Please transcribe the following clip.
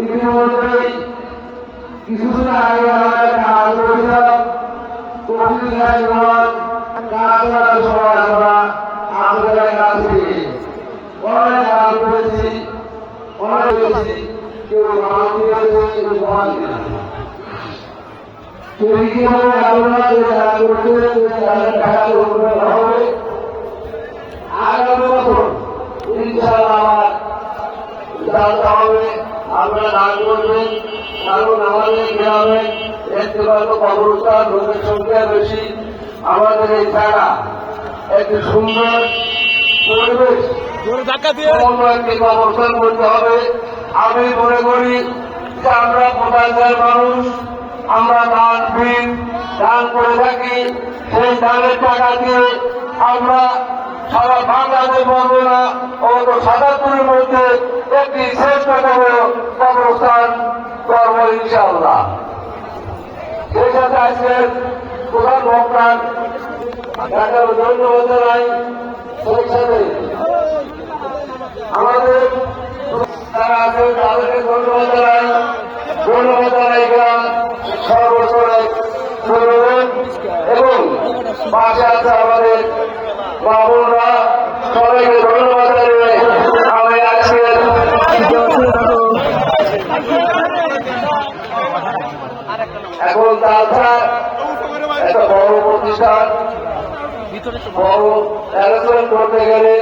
ইতিমধ্যেই কিছুদিন আগে কাজ করেছিলাম আপনাদের কাছে অনেক কাজ করেছি, অনেক করেছি, কেউ মাল দিয়েছে, কেউ মাল দিয়েছে। কিভাবে আপনারা যে কাজ করতে টাকা হবে আগামী বছর ইনশাআল্লাহ আমার জানতে হবে। আপনারা দান করবেন, কারণ আমাদের গ্রামে দেখতে পাবো কবরস্থান লোকের সংখ্যা বেশি। আমাদের এই জায়গা একটি সুন্দর পরিবেশ একটি কবরস্থান করতে হবে। আমি মনে করি যে আমরা প্রবাসের মানুষ, আমরা দান করে থাকি। সেই দানের টাকা দিয়ে আমরা সারা বাংলাদেশ বলবো না, অত ৭৭-এর মধ্যে একটি শ্রেষ্ঠ কবরস্থান করবো ইনশাআল্লাহ। সেই সাথে আজকের প্রধান বক্তার ধন্যবাদ জানাই। সেই সাথে আমাদের যারা আছেন তাদেরকে ধন্যবাদ জানাই। ধন্যবাদ জানাই গ্রাম সর্বস্তরে এবং পাশে আছে আমাদের বাবুরা, সবাইকে ধন্যবাদ জানিয়ে আমি আজকে এখন তাছাড়া একটা বড় প্রতিষ্ঠান, বড় অ্যারেঞ্জমেন্ট করতে গেলে